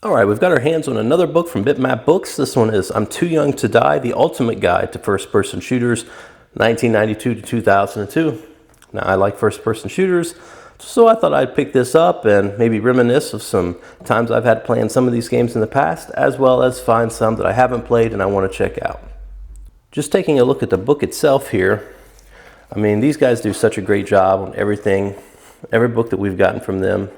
All right, we've got our hands on another book from Bitmap Books. This one is I'm Too Young to Die, The Ultimate Guide to First-Person Shooters, 1992 to 2002. Now, I like first-person shooters, so I thought I'd pick this up and maybe reminisce of some times I've had playing some of these games in the past, as well as find some that I haven't played and I want to check out. Just taking a look at the book itself here, I mean, these guys do such a great job on everything. Every book that we've gotten from them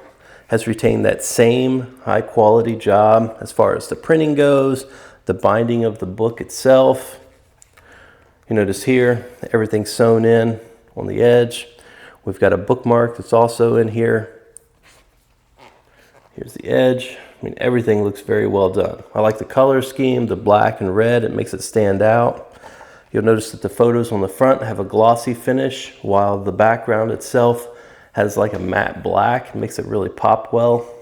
has retained that same high quality job as far as the printing goes, the binding of the book itself. You notice here, everything's sewn in on the edge. We've got a bookmark that's also in here. Here's the edge. I mean, everything looks very well done. I like the color scheme, the black and red, it makes it stand out. You'll notice that the photos on the front have a glossy finish, while the background itself has like a matte black. It makes it really pop well.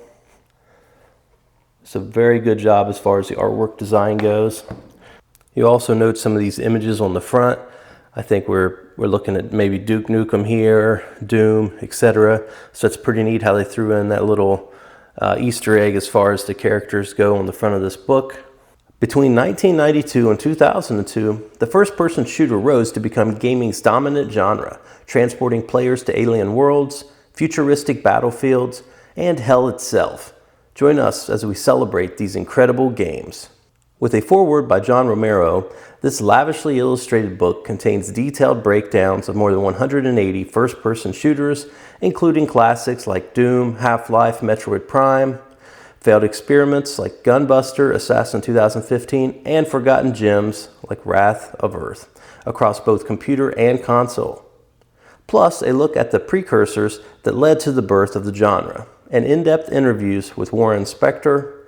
It's a very good job as far as the artwork design goes. You also note some of these images on the front. I think we're looking at maybe Duke Nukem here, Doom, etc. So it's pretty neat how they threw in that little Easter egg as far as the characters go on the front of this book. Between 1992 and 2002, the first-person shooter rose to become gaming's dominant genre, transporting players to alien worlds, futuristic battlefields, and hell itself. Join us as we celebrate these incredible games. With a foreword by John Romero, this lavishly illustrated book contains detailed breakdowns of more than 180 first-person shooters, including classics like Doom, Half-Life, Metroid Prime, failed experiments like Gunbuster, Assassin 2015, and forgotten gems like Wrath of Earth across both computer and console. Plus, a look at the precursors that led to the birth of the genre, and in-depth interviews with Warren Spector,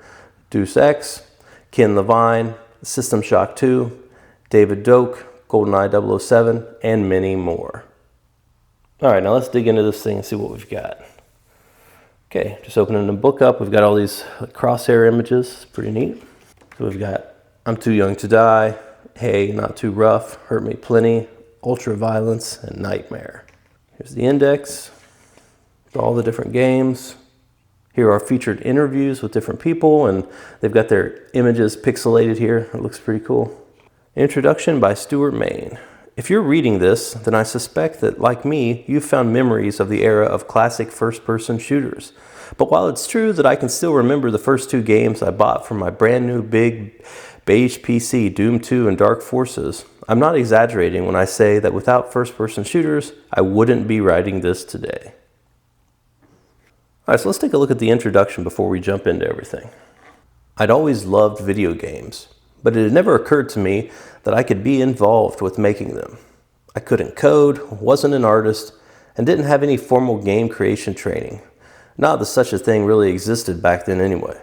Deus Ex, Ken Levine, System Shock 2, David Doak, GoldenEye 007, and many more. All right, now let's dig into this thing and see what we've got. Okay, just opening the book up, we've got all these crosshair images. It's pretty neat. So we've got I'm Too Young to Die, Hey, Not Too Rough, Hurt Me Plenty, Ultra Violence, and Nightmare. Here's the index, all the different games. Here are featured interviews with different people, and they've got their images pixelated here. It looks pretty cool. Introduction by Stuart Main. If you're reading this, then I suspect that, like me, you've found memories of the era of classic first-person shooters. But while it's true that I can still remember the first two games I bought for my brand new big beige PC, Doom 2 and Dark Forces, I'm not exaggerating when I say that without first-person shooters, I wouldn't be writing this today. All right, so let's take a look at the introduction before we jump into everything. I'd always loved video games, but it had never occurred to me that I could be involved with making them. I couldn't code, wasn't an artist, and didn't have any formal game creation training. Not that such a thing really existed back then anyway.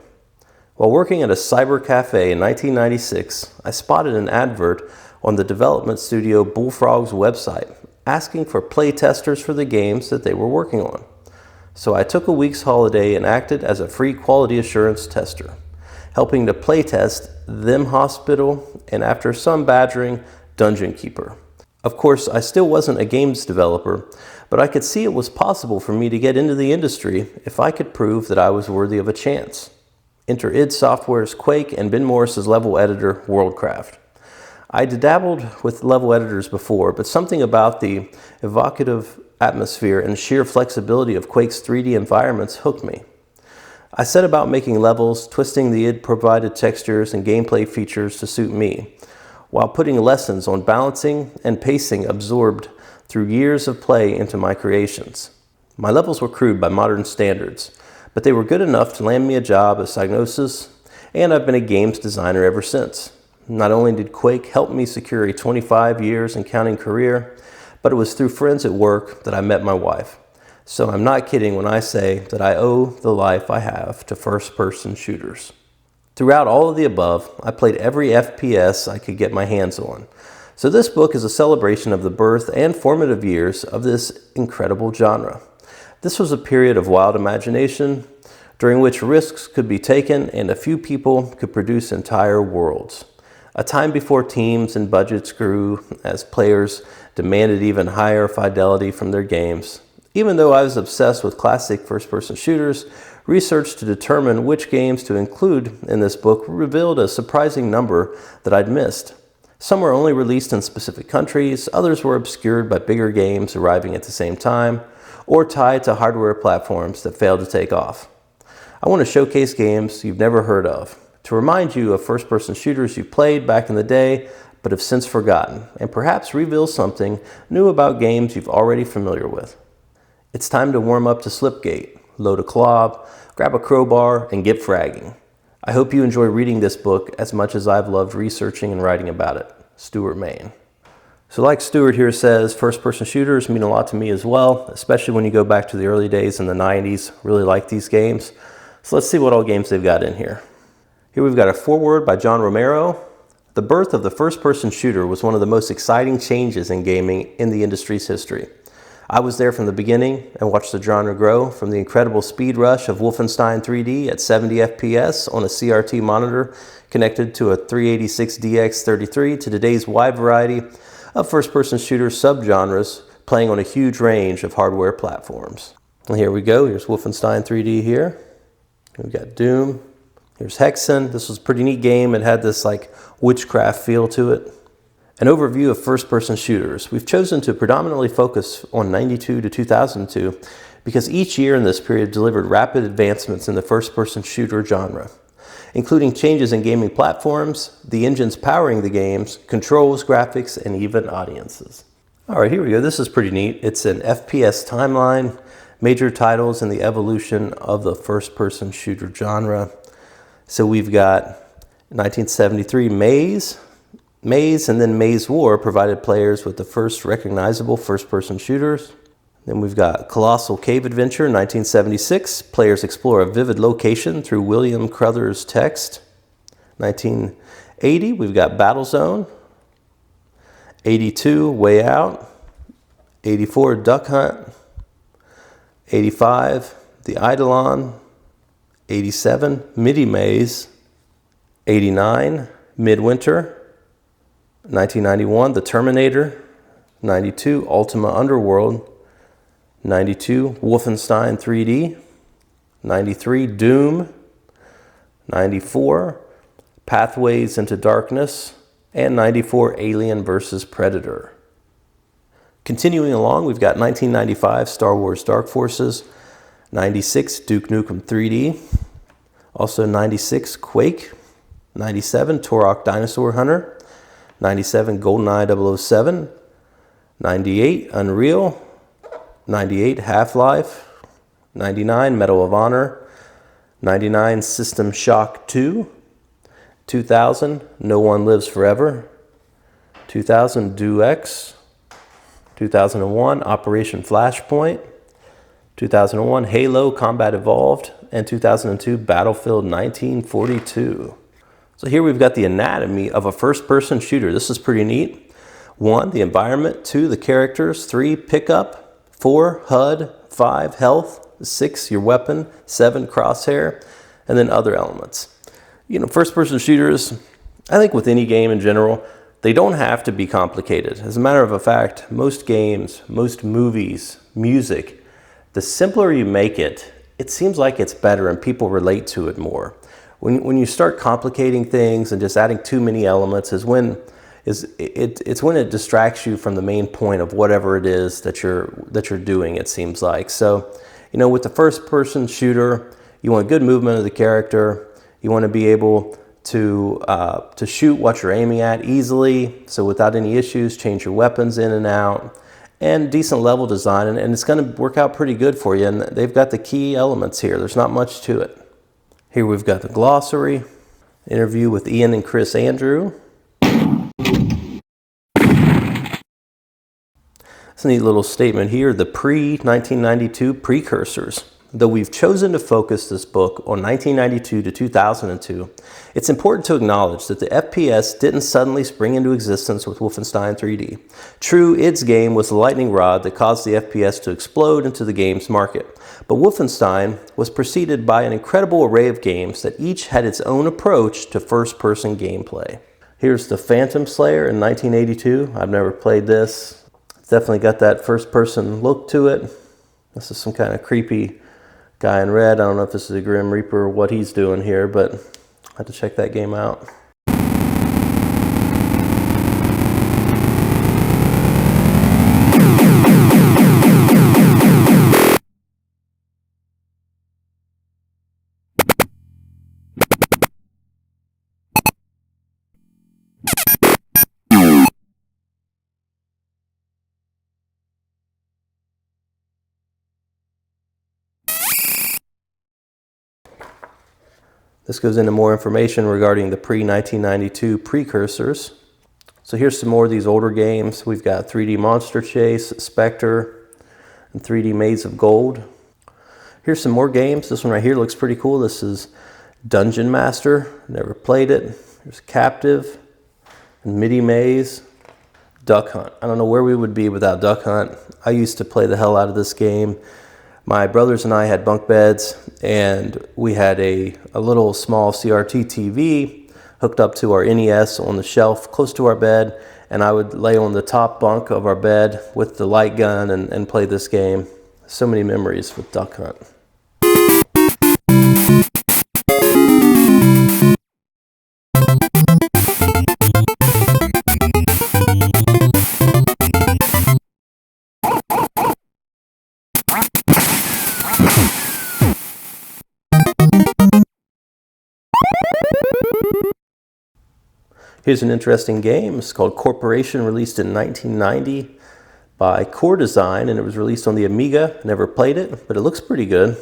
While working at a cyber cafe in 1996, I spotted an advert on the development studio Bullfrog's website asking for play testers for the games that they were working on. So I took a week's holiday and acted as a free quality assurance tester, helping to playtest Them Hospital, and after some badgering, Dungeon Keeper. Of course, I still wasn't a games developer, but I could see it was possible for me to get into the industry if I could prove that I was worthy of a chance. Enter id Software's Quake and Ben Morris's level editor, Worldcraft. I'd dabbled with level editors before, but something about the evocative atmosphere and sheer flexibility of Quake's 3D environments hooked me. I set about making levels, twisting the id-provided textures and gameplay features to suit me, while putting lessons on balancing and pacing absorbed through years of play into my creations. My levels were crude by modern standards, but they were good enough to land me a job at Psygnosis, and I've been a games designer ever since. Not only did Quake help me secure a 25 years and counting career, but it was through friends at work that I met my wife. So I'm not kidding when I say that I owe the life I have to first-person shooters. Throughout all of the above, I played every FPS I could get my hands on. So this book is a celebration of the birth and formative years of this incredible genre. This was a period of wild imagination during which risks could be taken and a few people could produce entire worlds. A time before teams and budgets grew as players demanded even higher fidelity from their games. Even though I was obsessed with classic first-person shooters, research to determine which games to include in this book revealed a surprising number that I'd missed. Some were only released in specific countries, others were obscured by bigger games arriving at the same time, or tied to hardware platforms that failed to take off. I want to showcase games you've never heard of, to remind you of first-person shooters you played back in the day but have since forgotten, and perhaps reveal something new about games you've already familiar with. It's time to warm up to Slipgate, load a clob, grab a crowbar, and get fragging. I hope you enjoy reading this book as much as I've loved researching and writing about it. Stuart, Maine. So like Stuart here says, first-person shooters mean a lot to me as well, especially when you go back to the early days in the 90s. Really like these games. So let's see what all games they've got in here. Here we've got a foreword by John Romero. The birth of the first-person shooter was one of the most exciting changes in gaming in the industry's history. I was there from the beginning and watched the genre grow from the incredible speed rush of Wolfenstein 3D at 70 FPS on a CRT monitor connected to a 386DX33 to today's wide variety of first-person shooter subgenres playing on a huge range of hardware platforms. And here we go. Here's Wolfenstein 3D here. We've got Doom. Here's Hexen. This was a pretty neat game. It had this like witchcraft feel to it. An overview of first-person shooters. We've chosen to predominantly focus on 92 to 2002 because each year in this period delivered rapid advancements in the first-person shooter genre, including changes in gaming platforms, the engines powering the games, controls, graphics, and even audiences. All right, here we go. This is pretty neat. It's an FPS timeline, major titles in the evolution of the first-person shooter genre. So we've got 1973 Maze and then Maze War provided players with the first recognizable first-person shooters. Then we've got Colossal Cave Adventure, 1976. Players explore a vivid location through William Crothers' text. 1980, we've got Battlezone. 82, Way Out. 84, Duck Hunt. 85, The Eidolon. 87, Midi Maze. 89, Midwinter. 1991, The Terminator. 92, Ultima Underworld. 92, Wolfenstein 3D. 93, Doom. 94, Pathways into Darkness. And 94, Alien vs. Predator. Continuing along, we've got 1995, Star Wars Dark Forces. 96, Duke Nukem 3D. Also 96, Quake. 97, Turok Dinosaur Hunter. 97, GoldenEye 007, 98, Unreal, 98, Half-Life, 99, Medal of Honor, 99, System Shock 2, 2000, No One Lives Forever, 2000, Deus Ex, 2001, Operation Flashpoint, 2001, Halo Combat Evolved, and 2002, Battlefield 1942. So here we've got the anatomy of a first-person shooter. This is pretty neat. 1, the environment. 2, the characters. 3, pickup. 4, HUD. 5, health. 6, your weapon. 7, crosshair. And then other elements. You know, first-person shooters, I think with any game in general, they don't have to be complicated. As a matter of fact, most games, most movies, music, the simpler you make it, it seems like it's better and people relate to it more. When you start complicating things and just adding too many elements it's when it distracts you from the main point of whatever it is that you're doing, it seems like. So, you know, with the first person shooter, you want good movement of the character. You want to be able to shoot what you're aiming at easily, so without any issues, change your weapons in and out, and decent level design, and it's going to work out pretty good for you. And they've got the key elements here. There's not much to it. Here we've got the glossary, interview with Ian and Chris Andrew. It's a neat little statement here, the pre-1992 precursors. Though we've chosen to focus this book on 1992 to 2002, it's important to acknowledge that the FPS didn't suddenly spring into existence with Wolfenstein 3D. True, its game was the lightning rod that caused the FPS to explode into the games market. But Wolfenstein was preceded by an incredible array of games that each had its own approach to first-person gameplay. Here's the Phantom Slayer in 1982. I've never played this. It's definitely got that first-person look to it. This is some kind of creepy guy in red. I don't know if this is a Grim Reaper or what he's doing here, but I have to check that game out. This goes into more information regarding the pre-1992 precursors. So here's some more of these older games. We've got 3D Monster Chase, Spectre, and 3D Maze of Gold. Here's some more games. This one right here looks pretty cool. This is Dungeon Master. Never played it. There's Captive, and Midi Maze, Duck Hunt. I don't know where we would be without Duck Hunt. I used to play the hell out of this game. My brothers and I had bunk beds, and we had a little small CRT TV hooked up to our NES on the shelf close to our bed, and I would lay on the top bunk of our bed with the light gun and play this game. So many memories with Duck Hunt. Here's an interesting game. It's called Corporation, released in 1990 by Core Design, and it was released on the Amiga. Never played it, but it looks pretty good.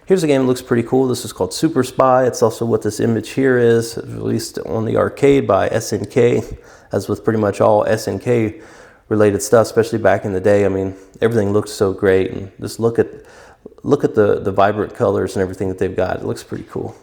Here's a game that looks pretty cool. This is called Super Spy. It's also what this image here is. It was released on the arcade by SNK, as with pretty much all SNK related stuff, especially back in the day. I mean, everything looks so great, and just look at the vibrant colors and everything that they've got. It looks pretty cool.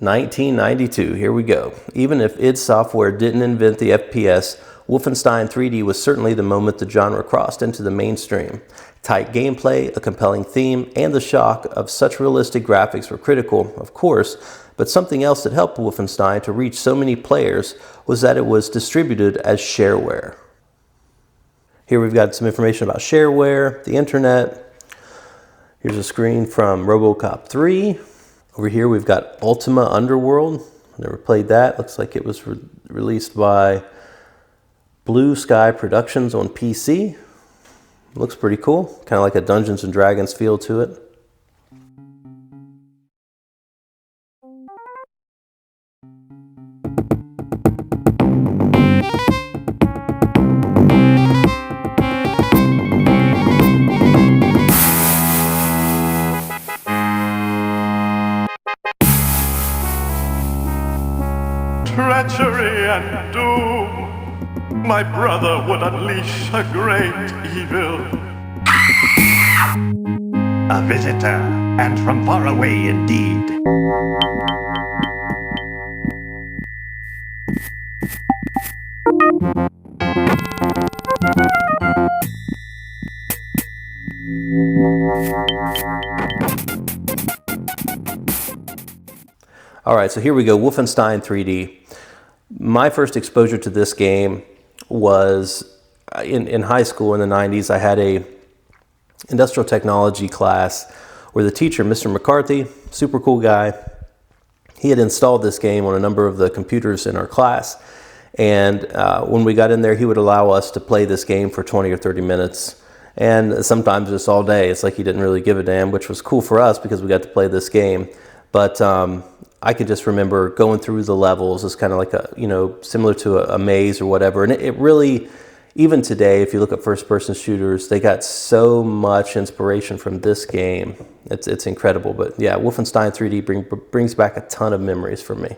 (1992), here we go. Even if id Software didn't invent the FPS, Wolfenstein 3D was certainly the moment the genre crossed into the mainstream. Tight gameplay, a compelling theme, and the shock of such realistic graphics were critical, of course, but something else that helped Wolfenstein to reach so many players was that it was distributed as shareware. Here we've got some information about shareware, the internet. Here's a screen from RoboCop 3. Over here we've got Ultima Underworld. Never played that. Looks like it was released by Blue Sky Productions on PC. Looks pretty cool. Kind of like a Dungeons and Dragons feel to it. Treachery and doom, my brother would unleash a great evil. A visitor, and from far away indeed. All right, so here we go, Wolfenstein 3D. My first exposure to this game was in high school in the 90s. I had a industrial technology class where the teacher, Mr. McCarthy, super cool guy, he had installed this game on a number of the computers in our class. And when we got in there, he would allow us to play this game for 20 or 30 minutes. And sometimes just all day. It's like he didn't really give a damn, which was cool for us because we got to play this game. But I can just remember going through the levels. It's kind of like similar to a maze or whatever. And it really, even today, if you look at first-person shooters, they got so much inspiration from this game. It's incredible. But yeah, Wolfenstein 3D brings back a ton of memories for me.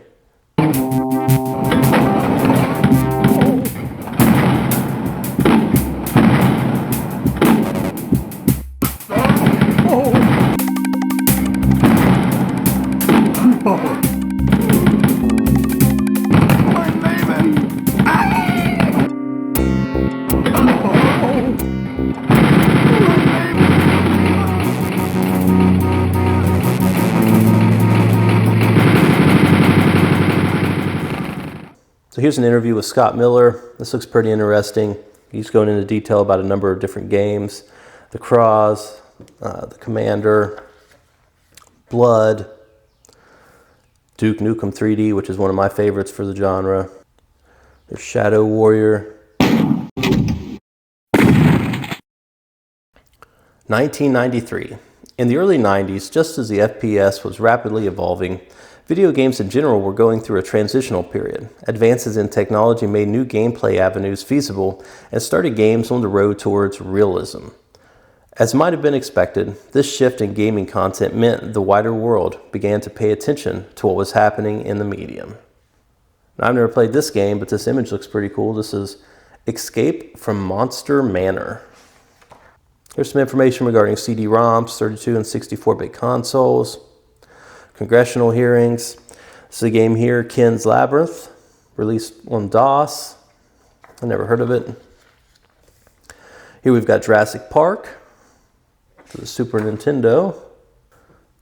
So here's an interview with Scott Miller. This looks pretty interesting. He's going into detail about a number of different games. The Cross, the Commander, Blood, Duke Nukem 3D, which is one of my favorites for the genre. There's Shadow Warrior. 1993. In the early 90s, just as the FPS was rapidly evolving, video games in general were going through a transitional period. Advances in technology made new gameplay avenues feasible and started games on the road towards realism. As might have been expected, this shift in gaming content meant the wider world began to pay attention to what was happening in the medium. Now, I've never played this game, but this image looks pretty cool. This is Escape from Monster Manor. Here's some information regarding CD-ROMs, 32 and 64-bit consoles, congressional hearings. This is a game here, Ken's Labyrinth, released on DOS. I never heard of it. Here we've got Jurassic Park for the Super Nintendo.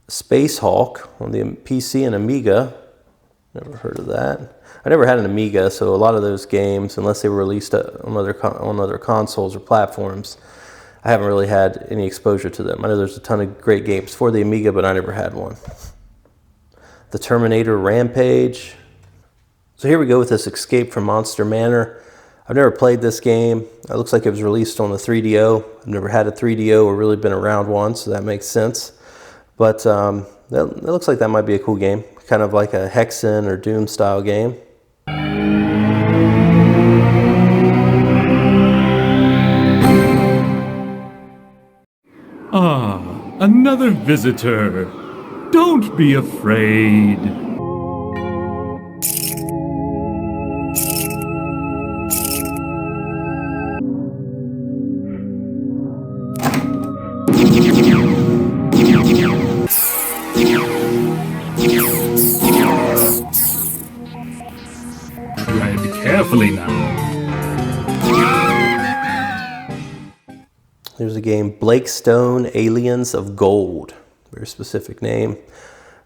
Space Hulk on the PC and Amiga. Never heard of that. I never had an Amiga, so a lot of those games, unless they were released on other consoles or platforms, I haven't really had any exposure to them. I know there's a ton of great games for the Amiga, but I never had one. The Terminator Rampage. So here we go with this Escape from Monster Manor. I've never played this game. It looks like it was released on the 3DO. I've never had a 3DO or really been around one, so that makes sense. But that looks like that might be a cool game. Kind of like a Hexen or Doom style game. Ah, another visitor. Don't be afraid. Tread carefully now. There's a game, Blake Stone, Aliens of Gold. Very specific name.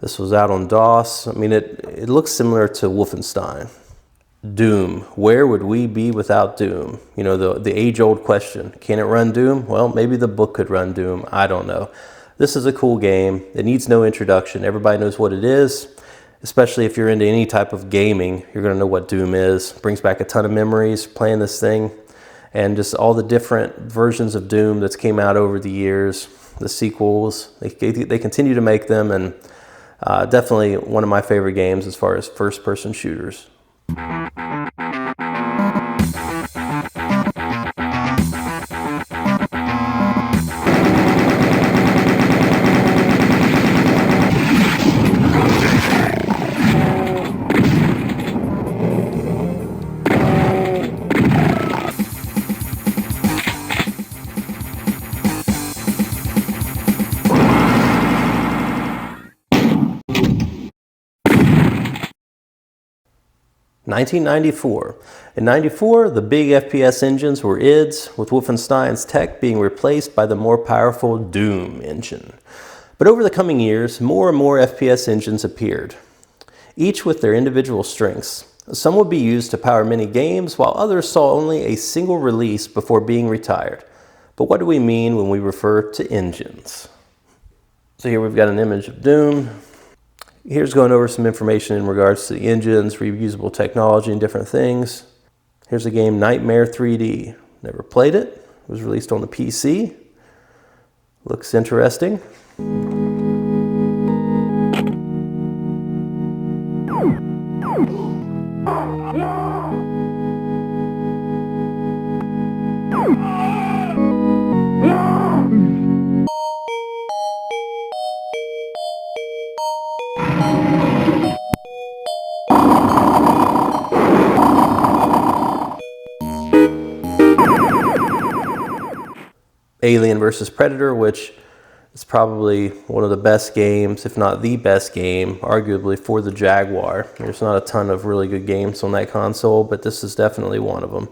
This was out on DOS. I mean, it looks similar to Wolfenstein. Doom. Where would we be without Doom? You know, the age-old question. Can it run Doom? Well, maybe the book could run Doom. I don't know. This is a cool game. It needs no introduction. Everybody knows what it is. Especially if you're into any type of gaming, you're going to know what Doom is. It brings back a ton of memories playing this thing. And just all the different versions of Doom that's came out over the years, the sequels, they continue to make them, and definitely one of my favorite games as far as first-person shooters. In 1994. In 94, the big FPS engines were IDs, with Wolfenstein's tech being replaced by the more powerful Doom engine. But over the coming years, more and more FPS engines appeared, each with their individual strengths. Some would be used to power many games, while others saw only a single release before being retired. But what do we mean when we refer to engines? So here we've got an image of Doom. Here's going over some information in regards to the engines, reusable technology, and different things. Here's a game, Nightmare 3D. Never played it. It was released on the PC. Looks interesting. Alien vs. Predator, which is probably one of the best games, if not the best game, arguably for the Jaguar. There's not a ton of really good games on that console, but this is definitely one of them.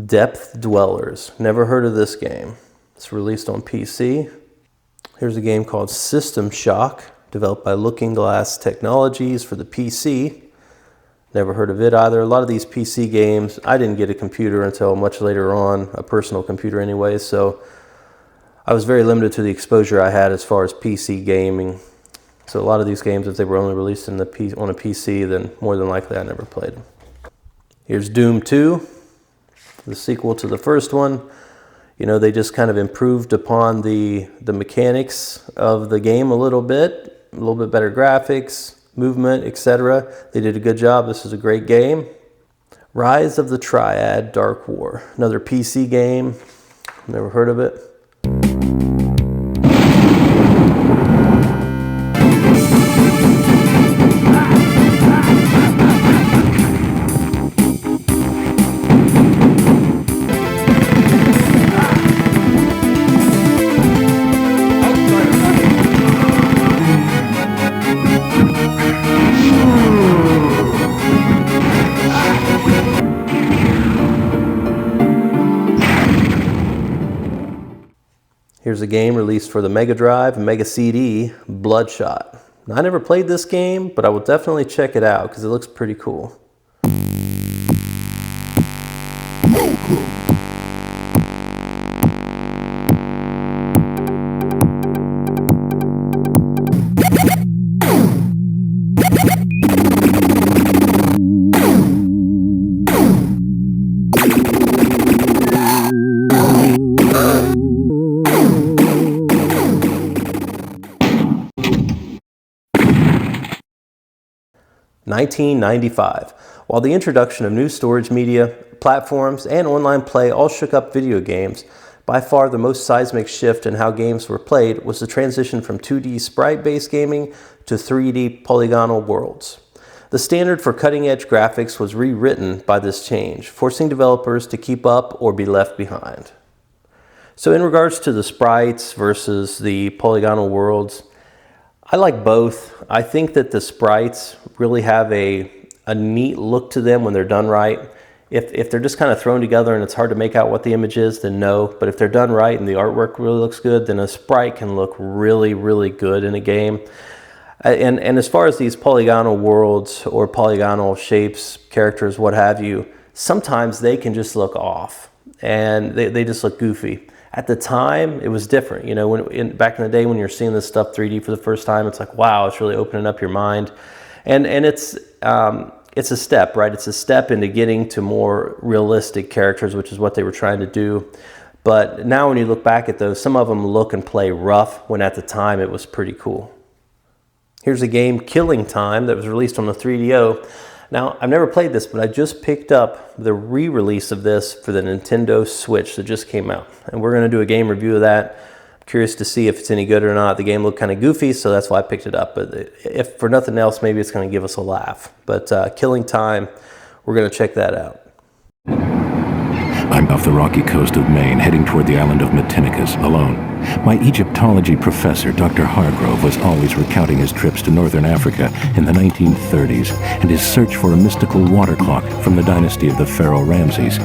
Depth Dwellers. Never heard of this game. It's released on PC. Here's a game called System Shock, developed by Looking Glass Technologies for the PC. Never heard of it either. A lot of these PC games, I didn't get a computer until much later on, a personal computer anyway, so I was very limited to the exposure I had as far as PC gaming. So a lot of these games, if they were only released on a PC, then more than likely I never played them. Here's Doom 2. The sequel to the first one. You know, they just kind of improved upon the mechanics of the game a little bit better graphics, movement, etc. They did a good job. This is a great game. Rise of the Triad Dark War. Another PC game. Never heard of it. 'Here's a game released for the Mega Drive and Mega CD, Bloodshot. Now, I never played this game, but I will definitely check it out because it looks pretty cool. $19.95. While the introduction of new storage media, platforms, and online play all shook up video games, by far the most seismic shift in how games were played was the transition from 2D sprite-based gaming to 3D polygonal worlds. The standard for cutting-edge graphics was rewritten by this change, forcing developers to keep up or be left behind. So in regards to the sprites versus the polygonal worlds, I like both. I think that the sprites really have a neat look to them when they're done right. If they're just kind of thrown together and it's hard to make out what the image is, then no. But if they're done right and the artwork really looks good, then a sprite can look really, really good in a game. And as far as these polygonal worlds or polygonal shapes, characters, what have you, sometimes they can just look off and they just look goofy. At the time, it was different. You know, back in the day when you're seeing this stuff 3D for the first time, it's like, wow, it's really opening up your mind. And it's a step, right? It's a step into getting to more realistic characters, which is what they were trying to do. But now when you look back at those, some of them look and play rough, when at the time it was pretty cool. Here's a game, Killing Time, that was released on the 3DO. Now, I've never played this, but I just picked up the re-release of this for the Nintendo Switch that just came out. And we're going to do a game review of that. I'm curious to see if it's any good or not. The game looked kind of goofy, so that's why I picked it up. But if for nothing else, maybe it's going to give us a laugh. But Killing Time, we're going to check that out. I'm off the rocky coast of Maine, heading toward the island of Matinicus, alone. My Egyptology professor, Dr. Hargrove, was always recounting his trips to northern Africa in the 1930s and his search for a mystical water clock from the dynasty of the pharaoh Ramses.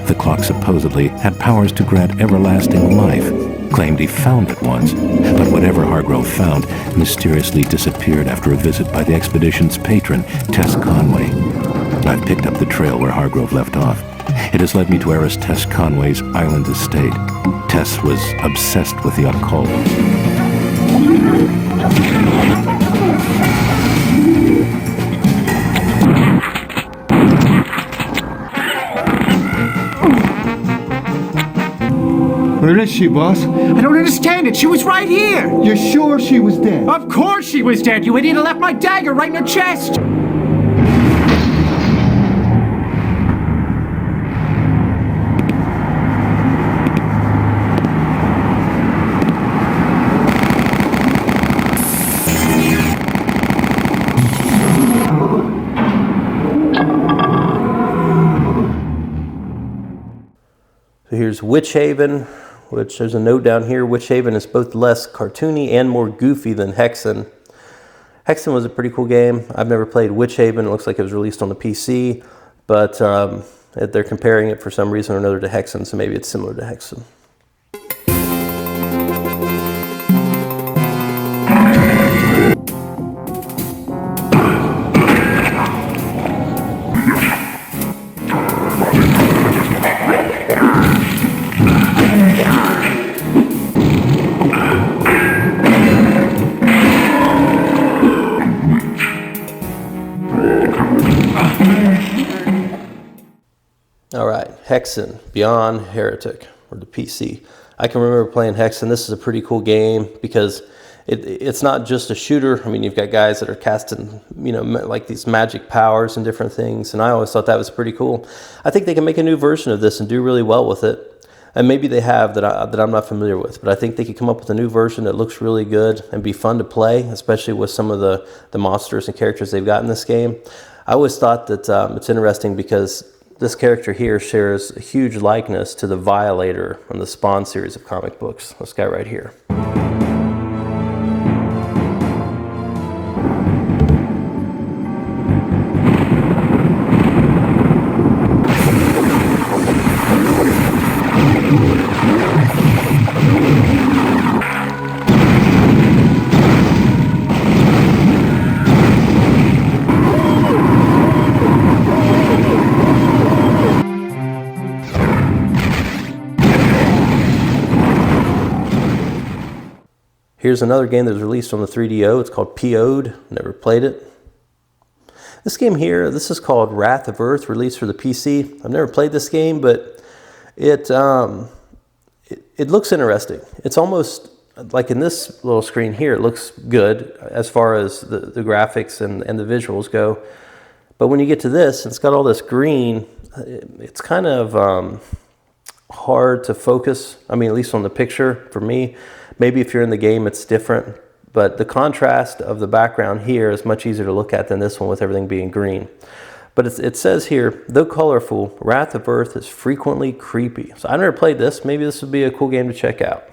The clock supposedly had powers to grant everlasting life. Claimed he found it once, but whatever Hargrove found mysteriously disappeared after a visit by the expedition's patron, Tess Conway. I've picked up the trail where Hargrove left off. It has led me to heiress Tess Conway's island estate. Tess was obsessed with the occult. Where is she, boss? I don't understand it. She was right here. You're sure she was dead? Of course she was dead, you idiot. I left my dagger right in her chest. So here's Witch Haven, which there's a note down here. Witch Haven is both less cartoony and more goofy than Hexen. Hexen was a pretty cool game. I've never played Witch Haven. It looks like it was released on the PC, but they're comparing it for some reason or another to Hexen, so maybe it's similar to Hexen. All right, Hexen, Beyond Heretic, or the PC. I can remember playing Hexen. This is a pretty cool game because it's not just a shooter. I mean, you've got guys that are casting, you know, like these magic powers and different things, and I always thought that was pretty cool. I think they can make a new version of this and do really well with it, and maybe they have that I'm not familiar with, but I think they could come up with a new version that looks really good and be fun to play, especially with some of the monsters and characters they've got in this game. I always thought that it's interesting because this character here shares a huge likeness to the Violator from the Spawn series of comic books. This guy right here. Here's another game that was released on the 3DO. It's called PO'd. Never played it. This game here, this is called Wrath of Earth, released for the PC. I've never played this game, but it looks interesting. It's almost like in this little screen here, it looks good as far as the graphics and the visuals go. But when you get to this, it's got all this green. It's kind of hard to focus. I mean, at least on the picture for me. Maybe if you're in the game, it's different, but the contrast of the background here is much easier to look at than this one with everything being green. But it says here, though colorful, Wrath of Earth is frequently creepy. So I've never played this. Maybe this would be a cool game to check out.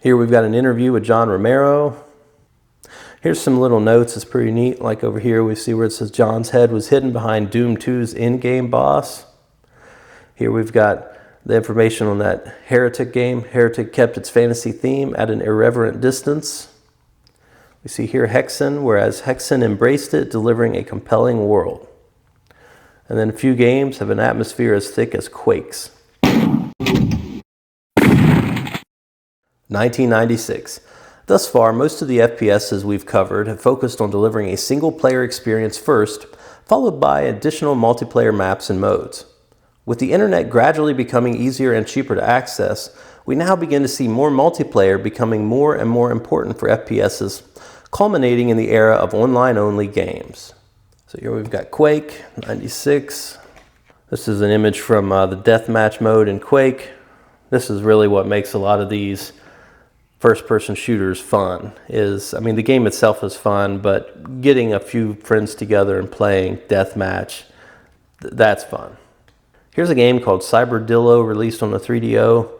Here we've got an interview with John Romero. Here's some little notes. It's pretty neat. Like over here we see where it says John's head was hidden behind Doom 2's in-game boss. Here we've got The information on that Heretic game. Heretic kept its fantasy theme at an irreverent distance. We see here Hexen, whereas Hexen embraced it, delivering a compelling world. And then a few games have an atmosphere as thick as Quake's. 1996. Thus far, most of the FPSs we've covered have focused on delivering a single-player experience first, followed by additional multiplayer maps and modes. With the internet gradually becoming easier and cheaper to access, we now begin to see more multiplayer becoming more and more important for FPSs, culminating in the era of online-only games. So here we've got Quake, 96. This is an image from the deathmatch mode in Quake. This is really what makes a lot of these first-person shooters fun. The game itself is fun, but getting a few friends together and playing deathmatch, that's fun. Here's a game called Cyberdillo, released on the 3DO.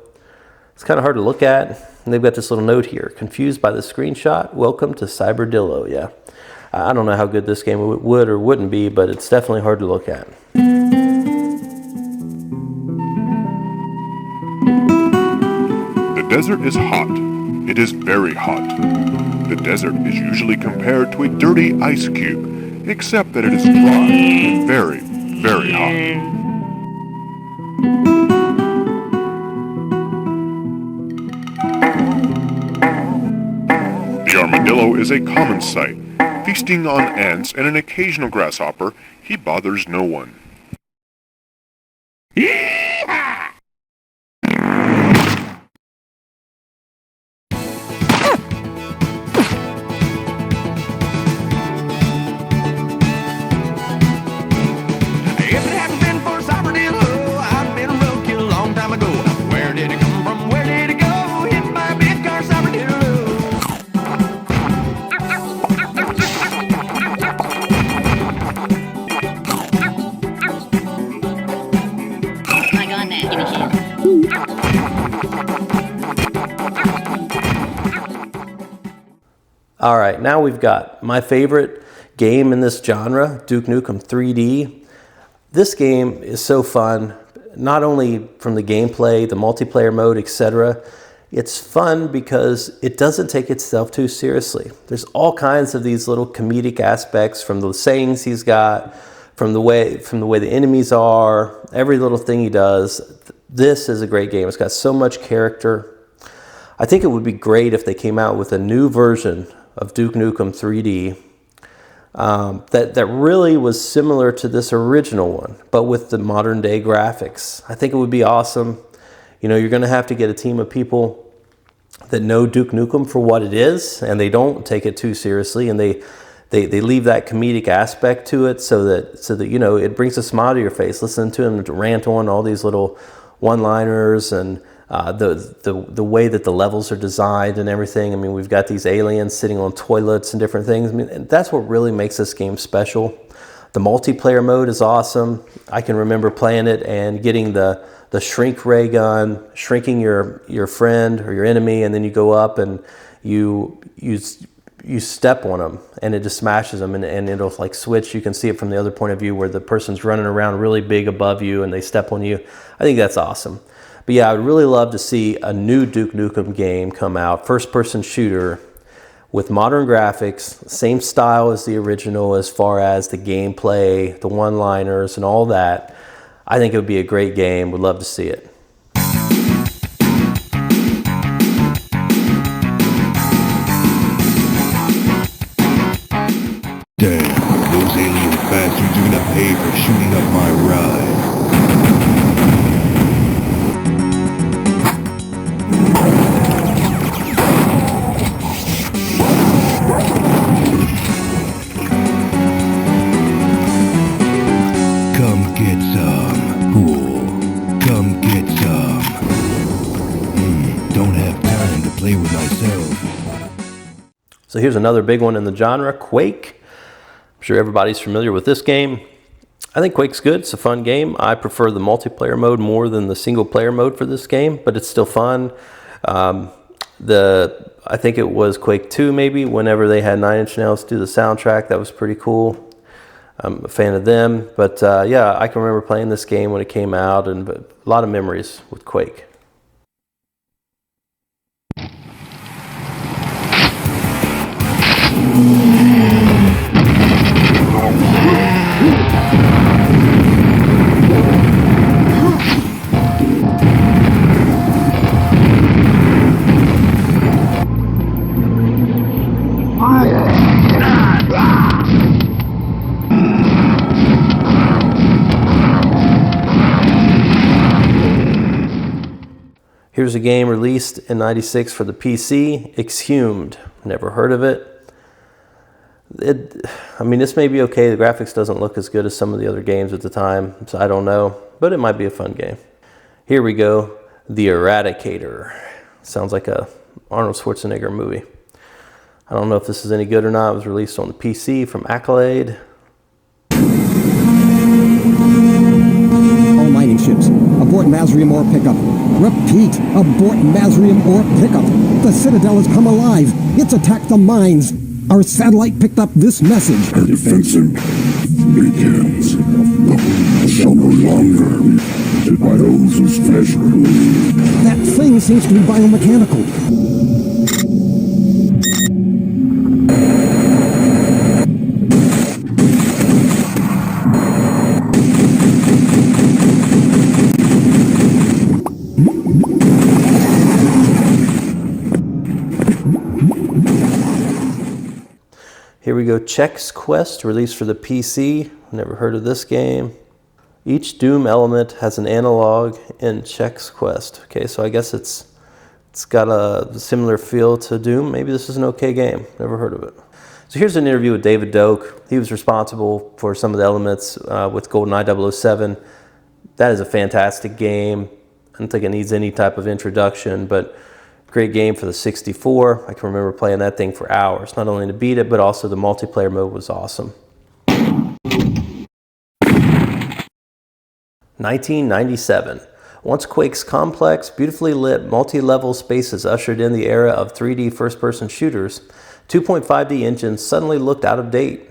It's kind of hard to look at. And they've got this little note here. Confused by the screenshot? Welcome to Cyberdillo. Yeah. I don't know how good this game would or wouldn't be, but it's definitely hard to look at. The desert is hot. It is very hot. The desert is usually compared to a dirty ice cube, except that it is dry and very, very hot. The armadillo is a common sight. Feasting on ants and an occasional grasshopper, he bothers no one. All right, now we've got my favorite game in this genre, Duke Nukem 3D. This game is so fun, not only from the gameplay, the multiplayer mode, etc. It's fun because it doesn't take itself too seriously. There's all kinds of these little comedic aspects, from the sayings he's got, from the way the enemies are, every little thing he does. This is a great game. It's got so much character. I think it would be great if they came out with a new version of Duke Nukem 3D that really was similar to this original one, but with the modern day graphics. I think it would be awesome. You know, you're going to have to get a team of people that know Duke Nukem for what it is, and they don't take it too seriously, and they leave that comedic aspect to it so that you know, it brings a smile to your face. Listen to him rant on all these little one-liners and the way that the levels are designed and everything. I mean, we've got these aliens sitting on toilets and different things. I mean, and that's what really makes this game special. The multiplayer mode is awesome. I can remember playing it and getting the shrink ray gun, shrinking your friend or your enemy, and then you go up and you step on them and it just smashes them, and it'll like switch. You can see it from the other point of view where the person's running around really big above you and they step on you. I think that's awesome. But yeah, I would really love to see a new Duke Nukem game come out, first-person shooter with modern graphics, same style as the original as far as the gameplay, the one-liners, and all that. I think it would be a great game. Would love to see it. Damn, those alien bastards are gonna pay for shooting up my ride. Come get some. Cool. Come get some. Don't have time to play with myself. So here's another big one in the genre, Quake. I'm sure everybody's familiar with this game. I think Quake's good. It's a fun game. I prefer the multiplayer mode more than the single player mode for this game, but it's still fun. I think it was Quake 2 maybe, whenever they had 9 Inch Nails do the soundtrack. That was pretty cool. I'm a fan of them. But yeah, I can remember playing this game when it came out, and a lot of memories with Quake. Here's a game released in '96 for the PC, Exhumed. Never heard of it. I mean, this may be okay. The graphics doesn't look as good as some of the other games at the time, so I don't know, but it might be a fun game. Here we go, The Eradicator. Sounds like a Arnold Schwarzenegger movie. I don't know if this is any good or not. It was released on the PC from Accolade. All mining ships, abort Mazrium ore pickup. Repeat, abort Mazrium ore pickup. The Citadel has come alive. It's attacked the mines. Our satellite picked up this message. Our defensive begins. The home shall no longer be visited by those whose flesh bleed. That thing seems to be biomechanical. Here we go, Chex Quest, released for the PC. Never heard of this game. Each Doom element has an analog in Chex Quest. Okay, so I guess it's got a similar feel to Doom. Maybe this is an okay game. Never heard of it. So here's an interview with David Doak. He was responsible for some of the elements with GoldenEye 007. That is a fantastic game. I don't think it needs any type of introduction, but great game for the 64. I can remember playing that thing for hours, not only to beat it, but also the multiplayer mode was awesome. 1997. Once Quake's complex, beautifully lit, multi-level spaces ushered in the era of 3D first-person shooters, 2.5D engines suddenly looked out of date.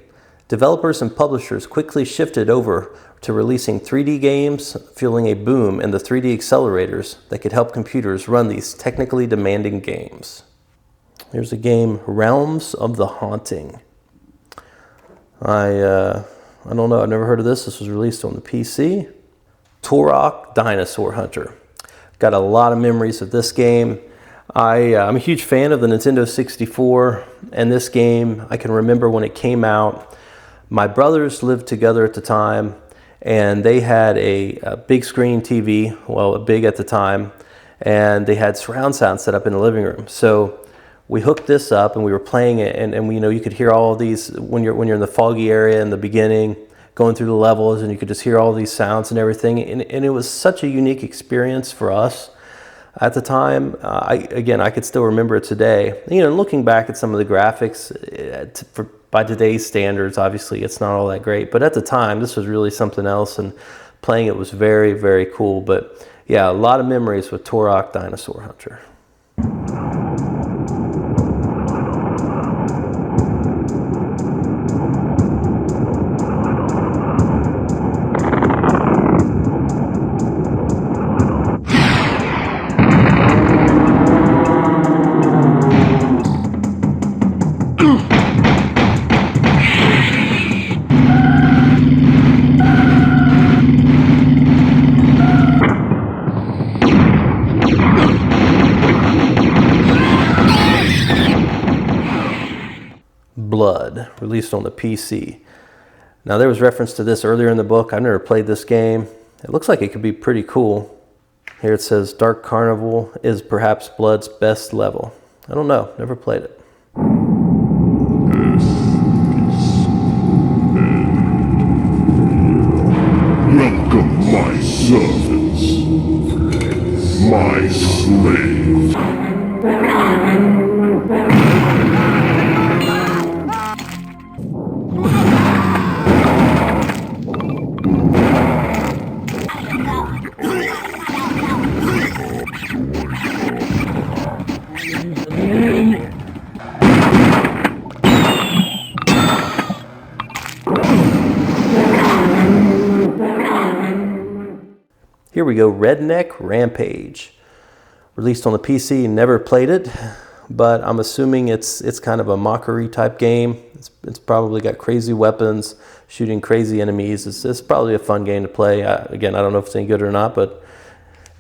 Developers and publishers quickly shifted over to releasing 3D games, fueling a boom in the 3D accelerators that could help computers run these technically demanding games. Here's a game, Realms of the Haunting. I don't know, I've never heard of this. This was released on the PC. Turok Dinosaur Hunter. Got a lot of memories of this game. I'm a huge fan of the Nintendo 64, and this game, I can remember when it came out. My brothers lived together at the time, and they had a big screen TV, well, big at the time, and they had surround sound set up in the living room. So we hooked this up and we were playing it, and we, you could hear all of these when you're in the foggy area in the beginning, going through the levels, and you could just hear all these sounds and everything. And it was such a unique experience for us at the time. I could still remember it today. Looking back at some of the graphics, by today's standards, obviously it's not all that great, but at the time this was really something else, and playing it was very, very cool. But yeah, a lot of memories with Turok Dinosaur Hunter. Blood, released on the PC. Now there was reference to this earlier in the book. I've never played this game. It looks like it could be pretty cool. Here it says Dark Carnival is perhaps Blood's best level. I don't know, never played it. Welcome, my servants, my slaves. Here we go, Redneck Rampage. Released on the PC, never played it, but I'm assuming it's kind of a mockery type game. It's probably got crazy weapons, shooting crazy enemies. It's probably a fun game to play. Again, I don't know if it's any good or not, but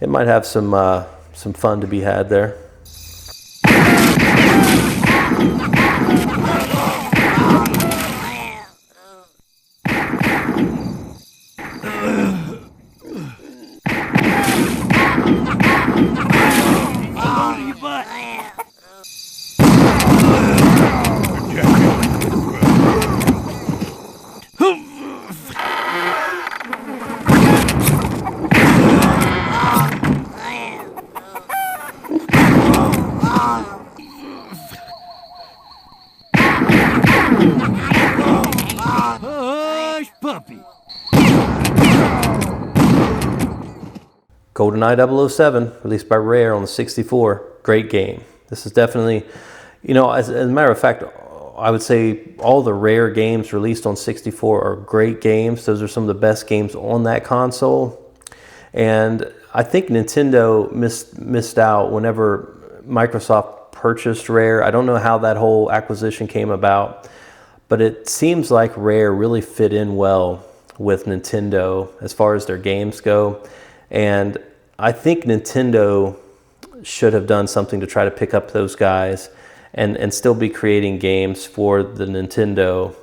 it might have some fun to be had there. GoldenEye 007, released by Rare on the 64. Great game. This is definitely, you know, as a matter of fact, I would say all the Rare games released on 64 are great games. Those are some of the best games on that console. And I think Nintendo missed out whenever Microsoft purchased Rare. I don't know how that whole acquisition came about, but it seems like Rare really fit in well with Nintendo as far as their games go. And I think Nintendo should have done something to try to pick up those guys and still be creating games for the Nintendo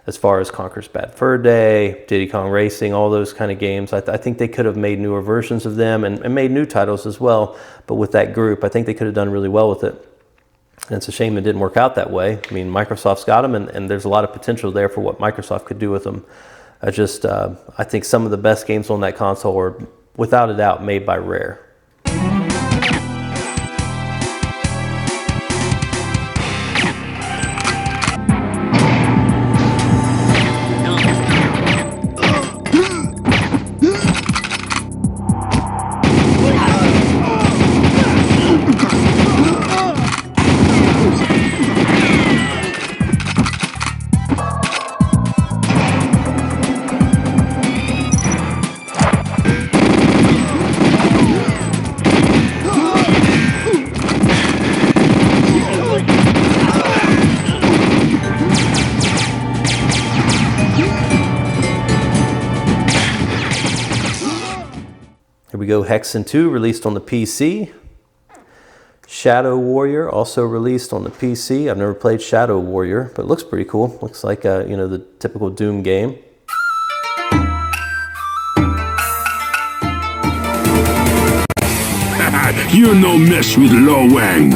as far as Conker's Bad Fur Day, Diddy Kong Racing, all those kind of games. I think they could have made newer versions of them and made new titles as well. But with that group, I think they could have done really well with it. And it's a shame it didn't work out that way. I mean, Microsoft's got them, and there's a lot of potential there for what Microsoft could do with them. I think some of the best games on that console are, without a doubt, made by Rare. Here we go, Hexen 2, released on the PC. Shadow Warrior, also released on the PC. I've never played Shadow Warrior, but it looks pretty cool. Looks like, you know, the typical Doom game. You no mess with Lo Wang.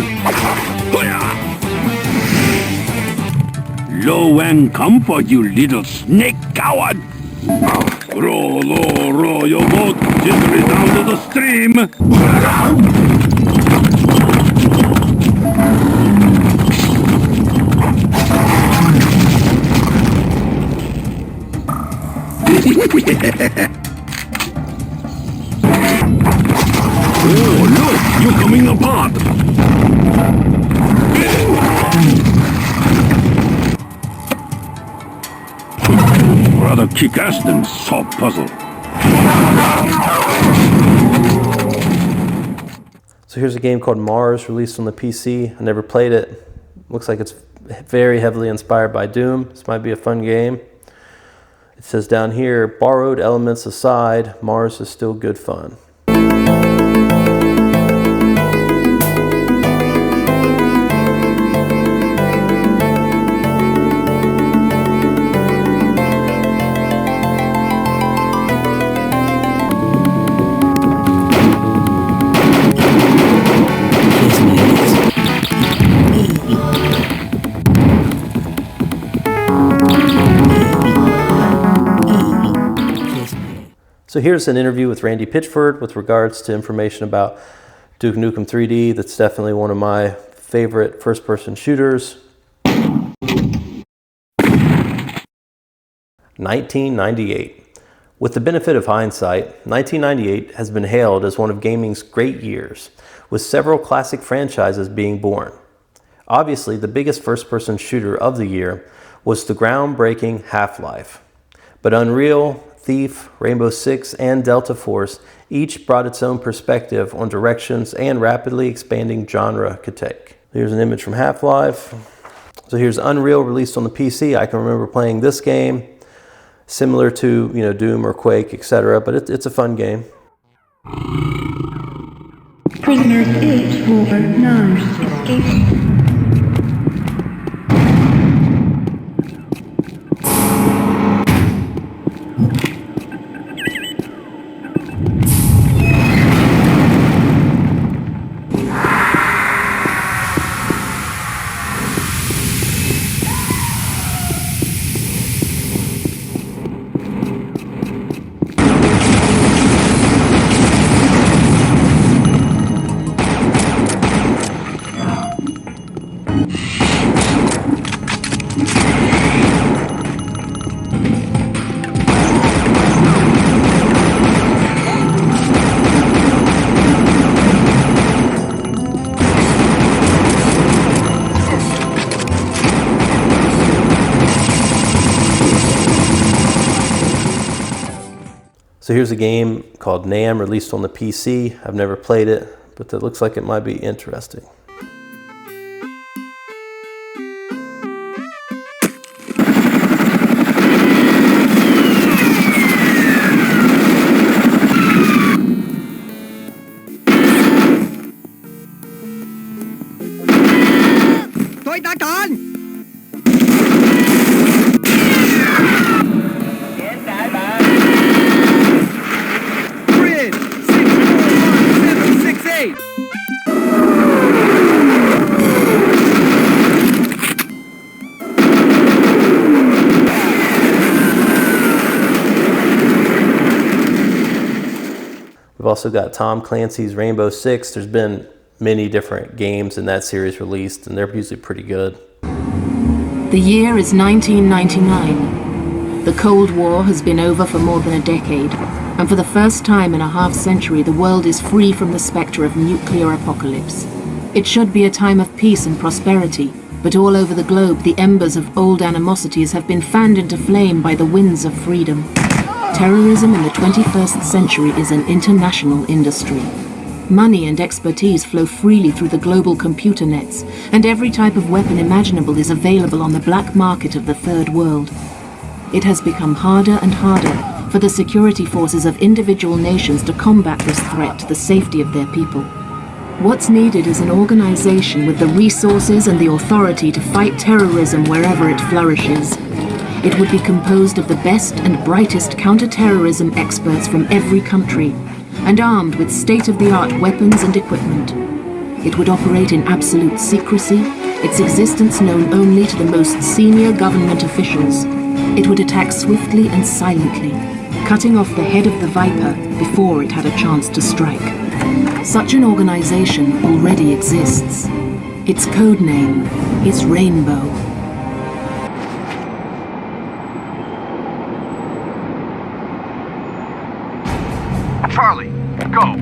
Lo Wang, come for you little snake coward. Row your boat gently down to the stream. Oh, look, you're coming apart. Rather kick-ass than solve puzzle. So here's a game called Mars, released on the PC. I never played it. Looks like it's very heavily inspired by Doom. This might be a fun game. It says down here, borrowed elements aside, Mars is still good fun. So here's an interview with Randy Pitchford with regards to information about Duke Nukem 3D. That's definitely one of my favorite first-person shooters. 1998. With the benefit of hindsight, 1998 has been hailed as one of gaming's great years, with several classic franchises being born. Obviously, the biggest first-person shooter of the year was the groundbreaking Half-Life. But Unreal, Thief, Rainbow Six, and Delta Force Each brought its own perspective on directions and rapidly expanding genre could take. Here's an image from Half-Life. So here's Unreal, released on the PC. I can remember playing this game, similar to Doom or Quake, etc. But it's a fun game. Prisoners 849 escaped. So here's a game called NAM, released on the PC. I've never played it, but it looks like it might be interesting. We've also got Tom Clancy's Rainbow Six. There's been many different games in that series released, and they're usually pretty good. The year is 1999. The Cold War has been over for more than a decade, and for the first time in a half-century, the world is free from the spectre of nuclear apocalypse. It should be a time of peace and prosperity, but all over the globe, the embers of old animosities have been fanned into flame by the winds of freedom. Terrorism in the 21st century is an international industry. Money and expertise flow freely through the global computer nets, and every type of weapon imaginable is available on the black market of the Third World. It has become harder and harder for the security forces of individual nations to combat this threat to the safety of their people. What's needed is an organization with the resources and the authority to fight terrorism wherever it flourishes. It would be composed of the best and brightest counter-terrorism experts from every country, and armed with state-of-the-art weapons and equipment. It would operate in absolute secrecy, its existence known only to the most senior government officials. It would attack swiftly and silently, cutting off the head of the Viper before it had a chance to strike. Such an organization already exists. Its code name is Rainbow. Charlie, go!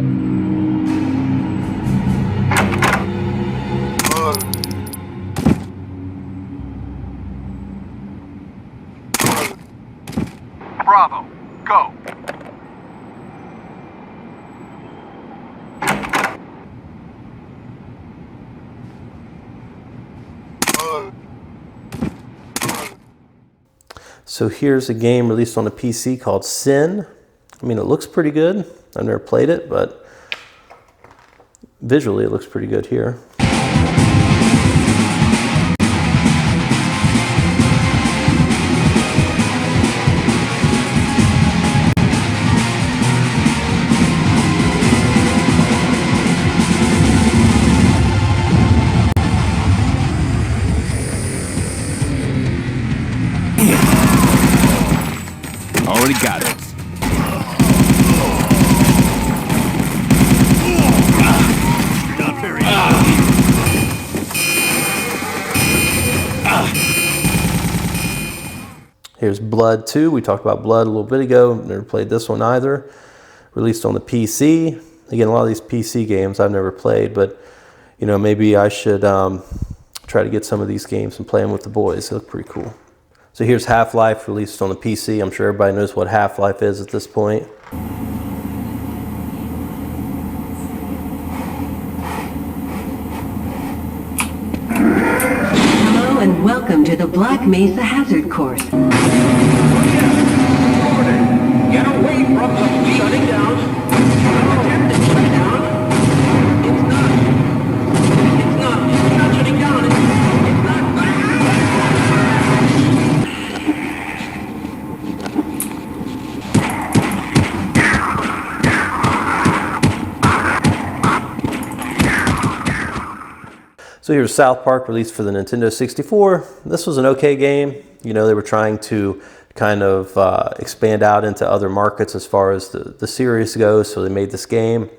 Bravo, go! So here's a game released on a PC called Sin. I mean, it looks pretty good. I've never played it, but visually it looks pretty good here. Already got it. Here's Blood 2. We talked about Blood a little bit ago. Never played this one either. Released on the PC. Again, a lot of these PC games I've never played, but you know, maybe I should try to get some of these games and play them with the boys. They look pretty cool. So here's Half-Life, released on the PC. I'm sure everybody knows what Half-Life is at this point. and welcome to the Black Mesa Hazard Course. Get away from the shutting down. Attempted shutdown. It's not shutting down. It's not. '" So here's South Park, released for the Nintendo 64. This was an okay game. You know, they were trying to kind of expand out into other markets as far as the series goes, so they made this game.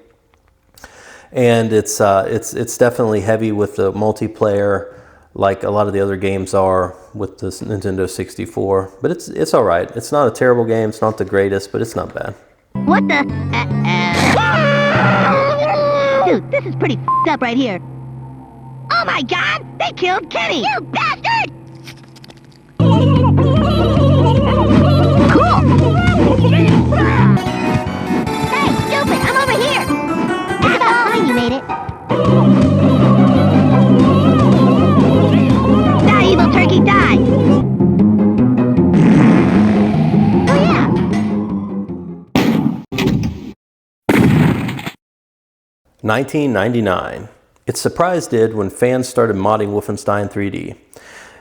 And it's definitely heavy with the multiplayer, like a lot of the other games are with the Nintendo 64. But it's all right. It's not a terrible game. It's not the greatest, but it's not bad. What the? Dude, this is pretty f***ed up right here. Oh my God! They killed Kenny! You bastard! Cool! Hey, stupid! I'm over here! Look at how high you made it! Die, evil turkey, die! Oh yeah! 1999. Its surprise did when fans started modding Wolfenstein 3D.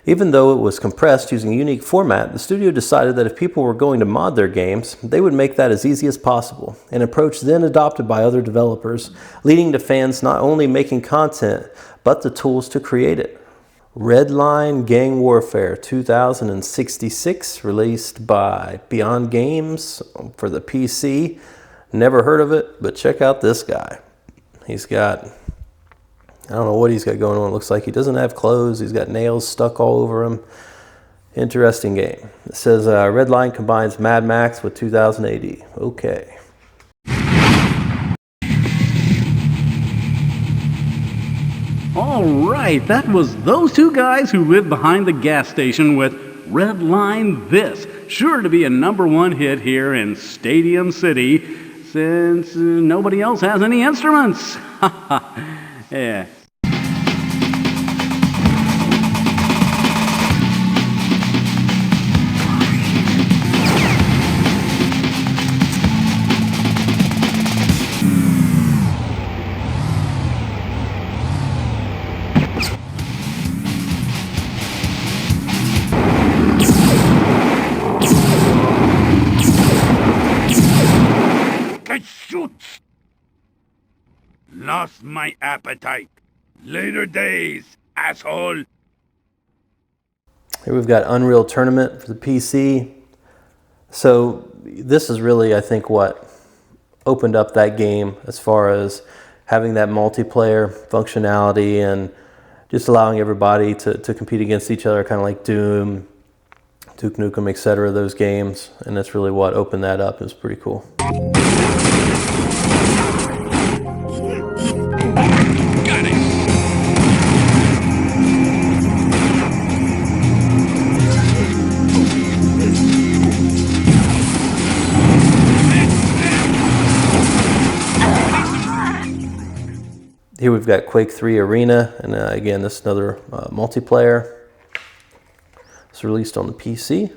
Even though it was compressed using a unique format, the studio decided that if people were going to mod their games, they would make that as easy as possible, an approach then adopted by other developers, leading to fans not only making content, but the tools to create it. Redline Gang Warfare 2066, released by Beyond Games for the PC. Never heard of it, but check out this guy. He's got, I don't know what he's got going on. It looks like he doesn't have clothes. He's got nails stuck all over him. Interesting game. It says Redline combines Mad Max with 2000 AD. Okay. All right, that was those two guys who lived behind the gas station with Redline This. Sure to be a #1 hit here in Stadium City, since nobody else has any instruments. Yeah. Shoot! Lost my appetite. Later days, asshole. Here we've got Unreal Tournament for the PC. So this is really, I think, what opened up that game as far as having that multiplayer functionality and just allowing everybody to compete against each other, kind of like Doom, Duke Nukem, etc., those games. And that's really what opened that up. It was pretty cool. Here we've got Quake 3 Arena, and again, this is another multiplayer. It's released on the PC.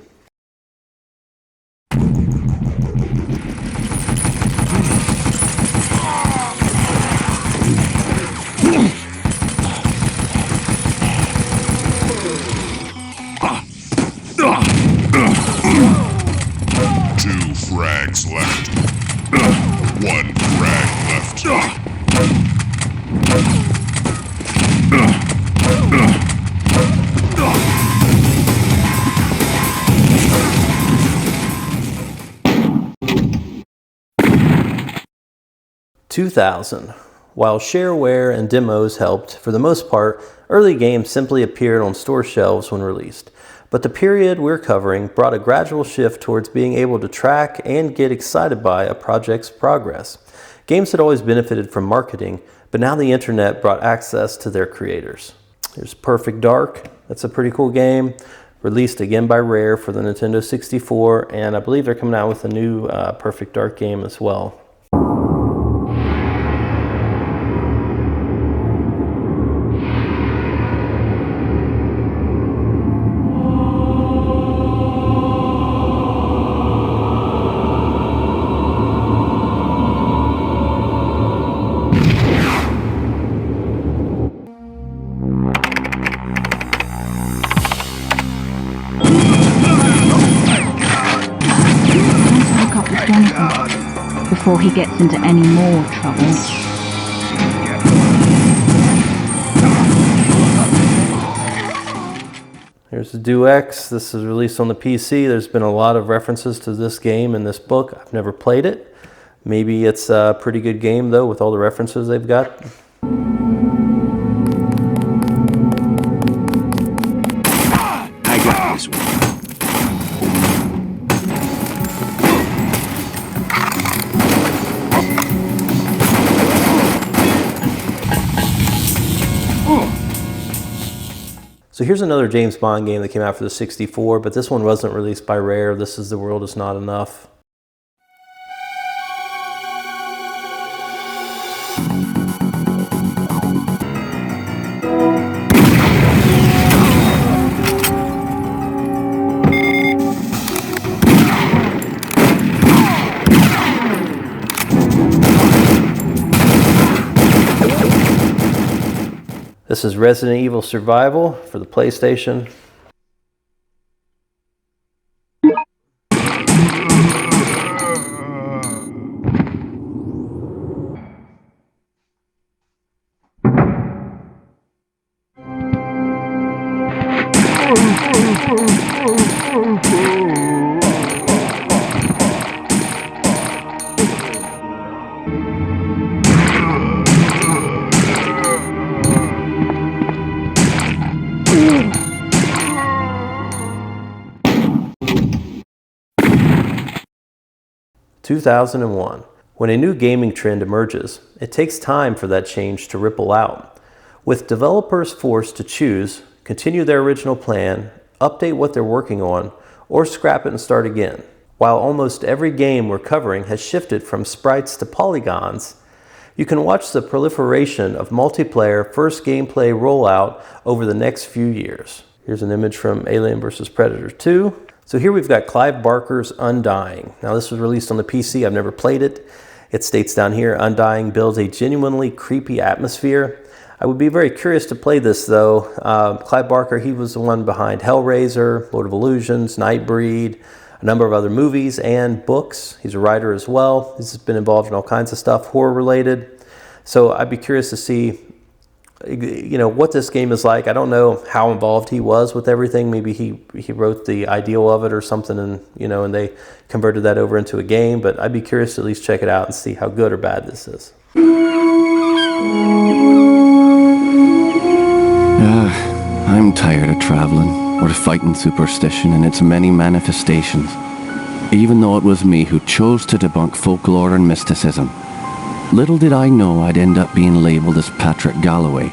Two frags left. One frag left. 2000. While shareware and demos helped, for the most part, early games simply appeared on store shelves when released. But the period we're covering brought a gradual shift towards being able to track and get excited by a project's progress. Games had always benefited from marketing, but now the internet brought access to their creators. Here's Perfect Dark. That's a pretty cool game. Released again by Rare for the Nintendo 64, and I believe they're coming out with a new Perfect Dark game as well. before he gets into any more trouble. Here's the Do X. This is released on the PC. There's been a lot of references to this game in this book. I've never played it. Maybe it's a pretty good game though with all the references they've got. I got this one. So here's another James Bond game that came out for the 64, but this one wasn't released by Rare. This is The World Is Not Enough. This is Resident Evil Survival for the PlayStation. (2001). When a new gaming trend emerges, it takes time for that change to ripple out. With developers forced to choose, continue their original plan, update what they're working on, or scrap it and start again. While almost every game we're covering has shifted from sprites to polygons, you can watch the proliferation of multiplayer first gameplay rollout over the next few years. Here's an image from Alien vs. Predator 2. So here we've got Clive Barker's Undying. Now this was released on the PC, I've never played it. It states down here, Undying builds a genuinely creepy atmosphere. I would be very curious to play this though. Clive Barker, he was the one behind Hellraiser, Lord of Illusions, Nightbreed, a number of other movies and books. He's a writer as well. He's been involved in all kinds of stuff, horror related. So I'd be curious to see what this game is like. I don't know how involved he was with everything. Maybe he wrote the ideal of it or something, and and they converted that over into a game. But I'd be curious to at least check it out and see how good or bad this is. I'm tired of traveling or fighting superstition in its many manifestations. Even though it was me who chose to debunk folklore and mysticism, little did I know I'd end up being labeled as Patrick Galloway.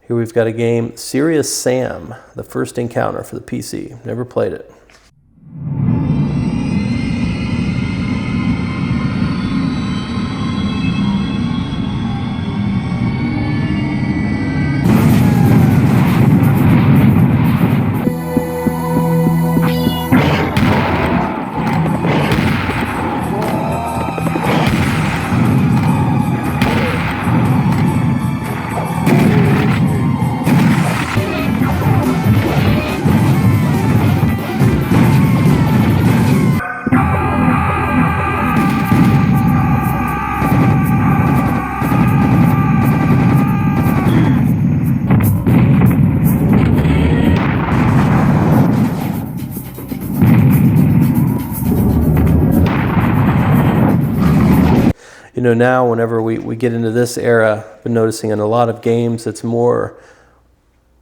Here we've got a game, Serious Sam, the first encounter for the PC. Never played it. Now whenever we get into this era, I've been noticing in a lot of games it's more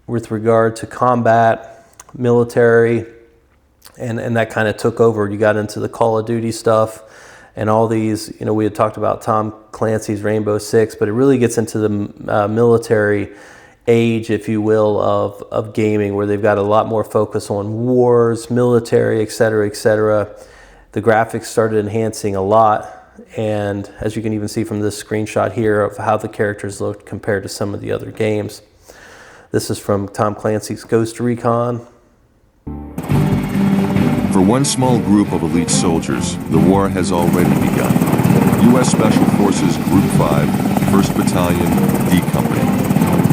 with regard to combat, military, and that kind of took over. You got into the Call of Duty stuff, And all these, you know, we had talked about Tom Clancy's Rainbow Six, but it really gets into the military age, if you will, of gaming, where they've got a lot more focus on wars, military, etc., etc. The graphics started enhancing a lot, and as you can even see from this screenshot here of how the characters looked compared to some of the other games. This is from Tom Clancy's Ghost Recon. For one small group of elite soldiers, the war has already begun. U.S. Special Forces Group 5, 1st Battalion, D Company.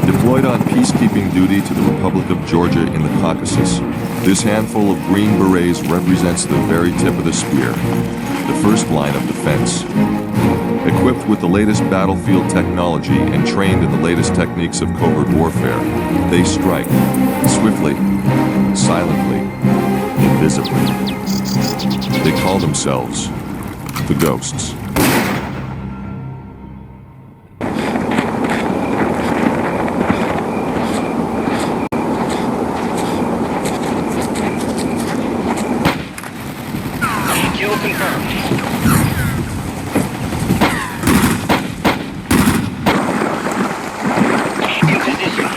Deployed on peacekeeping duty to the Republic of Georgia in the Caucasus, this handful of Green Berets represents the very tip of the spear, the first line of defense. Equipped with the latest battlefield technology and trained in the latest techniques of covert warfare, they strike, swiftly, silently, invisibly. They call themselves the Ghosts. Kill confirmed. In position.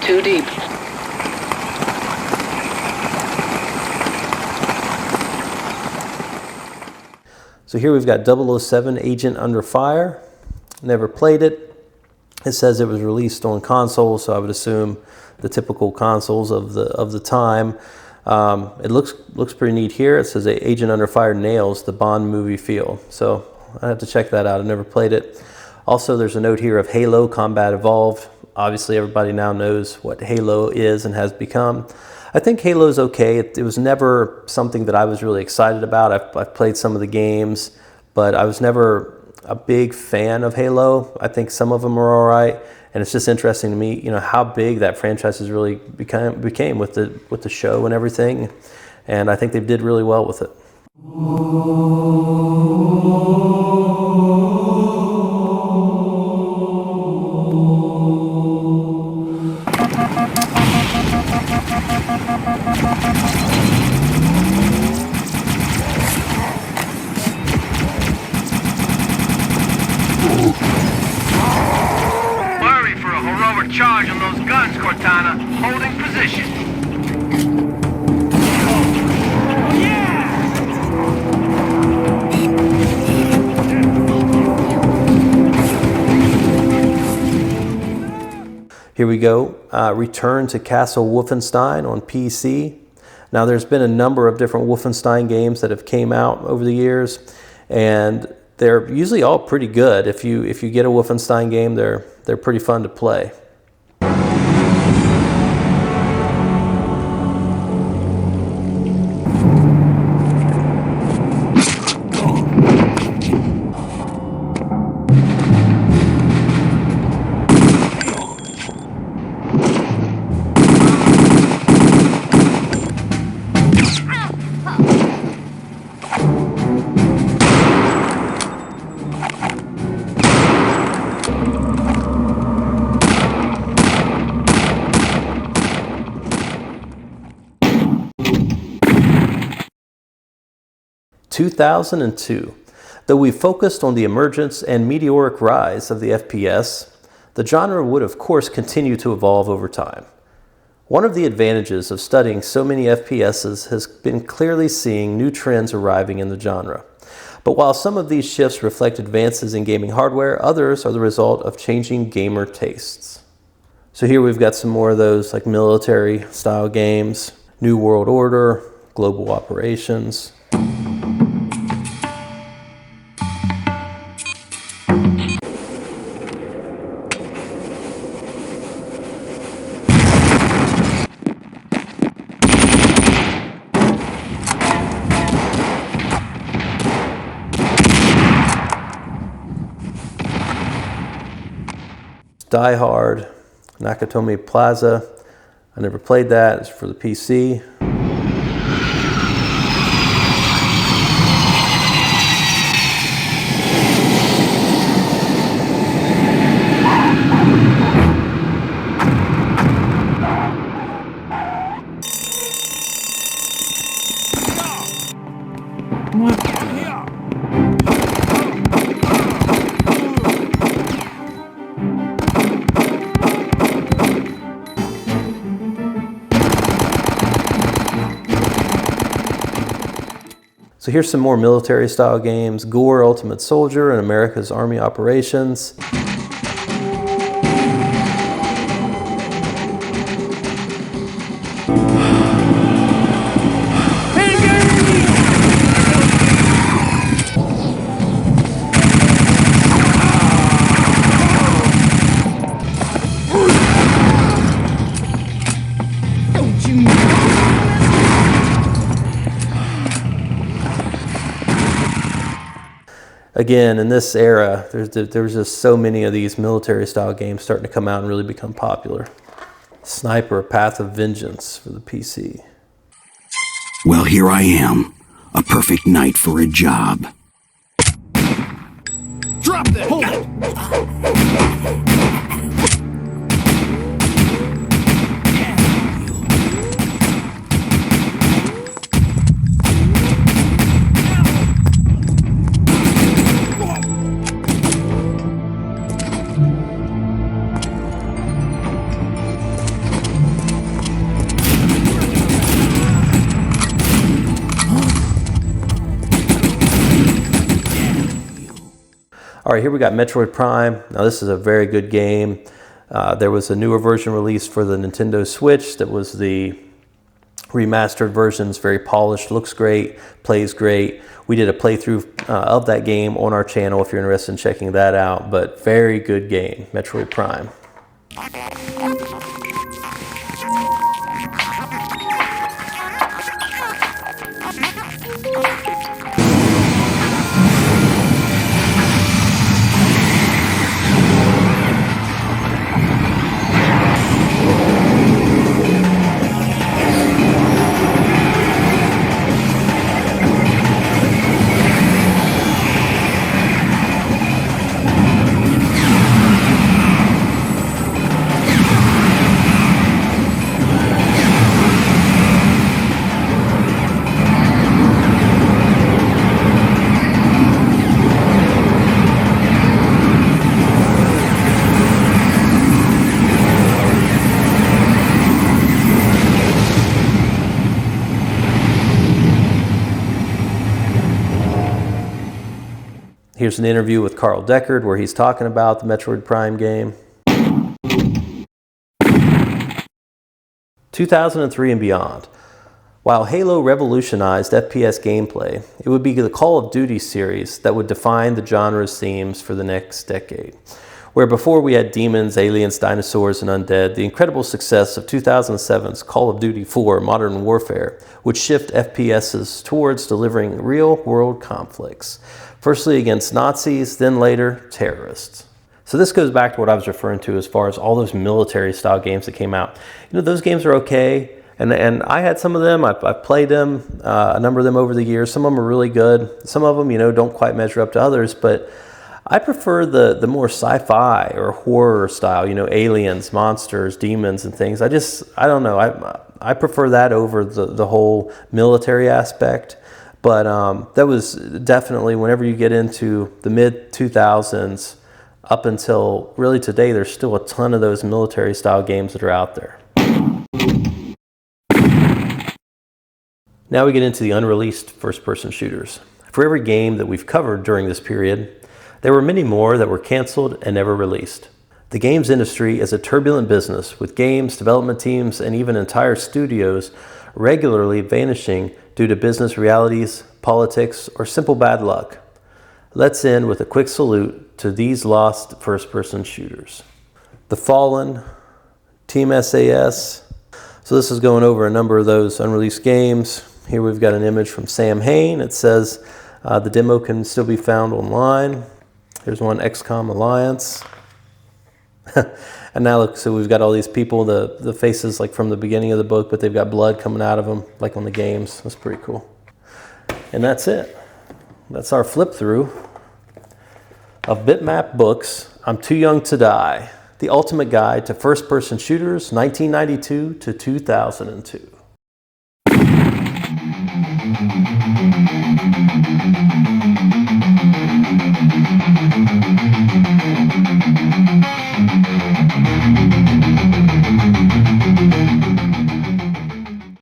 Too deep. So here we've got 007 Agent Under Fire. Never played it. It says it was released on consoles, so I would assume the typical consoles of the time. It looks pretty neat here. It says Agent Under Fire nails the Bond movie feel. So I have to check that out. I've never played it. Also, there's a note here of Halo Combat Evolved. Obviously, everybody now knows what Halo is and has become. I think Halo's okay. It was never something that I was really excited about. I've played some of the games, but I was never a big fan of Halo. I think some of them are all right, and it's just interesting to me, you know, how big that franchise has really became with the show and everything. And I think they did really well with it. '" Here we go. Return to Castle Wolfenstein on PC. Now, there's been a number of different Wolfenstein games that have came out over the years, and they're usually all pretty good. If you get a Wolfenstein game, they're pretty fun to play. (2002). Though we focused on the emergence and meteoric rise of the FPS, the genre would of course continue to evolve over time. One of the advantages of studying so many FPSs has been clearly seeing new trends arriving in the genre. But while some of these shifts reflect advances in gaming hardware, others are the result of changing gamer tastes. So here we've got some more of those like military style games, New World Order, Global Operations. Die Hard, Nakatomi Plaza. I never played that. It's for the PC. So here's some more military style games: Gore Ultimate Soldier and America's Army Operations. Again, in this era, there's just so many of these military style games starting to come out and really become popular. Sniper, Path of Vengeance for the PC. Well, here I am. A perfect night for a job. Drop that! Hold it! All right, here we got Metroid Prime. Now this is a very good game. There was a newer version released for the Nintendo Switch that was the remastered version. It's very polished, looks great, plays great. We did a playthrough of that game on our channel if you're interested in checking that out, but very good game, Metroid Prime. Here's an interview with Carl Deckard where he's talking about the Metroid Prime game. 2003 and beyond. While Halo revolutionized FPS gameplay, it would be the Call of Duty series that would define the genre's themes for the next decade. Where before we had demons, aliens, dinosaurs, and undead, the incredible success of 2007's Call of Duty 4 Modern Warfare would shift FPSs towards delivering real-world conflicts. Firstly against Nazis, then later terrorists. So this goes back to what I was referring to as far as all those military style games that came out. You know, those games are okay, and I had some of them. I've played them, a number of them over the years. Some of them are really good. Some of them, you know, don't quite measure up to others, but I prefer the more sci-fi or horror style, you know, aliens, monsters, demons, and things. I don't know. I prefer that over the whole military aspect. But that was definitely, whenever you get into the mid-2000s up until really today, there's still a ton of those military style games that are out there. Now we get into the unreleased first-person shooters. For every game that we've covered during this period, there were many more that were canceled and never released. The games industry is a turbulent business, with games, development teams, and even entire studios regularly vanishing due to business realities, politics, or simple bad luck. Let's end with a quick salute to these lost first-person shooters. The Fallen, Team SAS. So this is going over a number of those unreleased games. Here we've got an image from Sam Hain. It says the demo can still be found online. Here's one, XCOM Alliance. And now look, so we've got all these people, the faces like from the beginning of the book, but they've got blood coming out of them, like on the games. That's pretty cool. And that's it. That's our flip through of Bitmap Books, I'm Too Young to Die, the ultimate guide to first-person shooters, 1992 to 2002.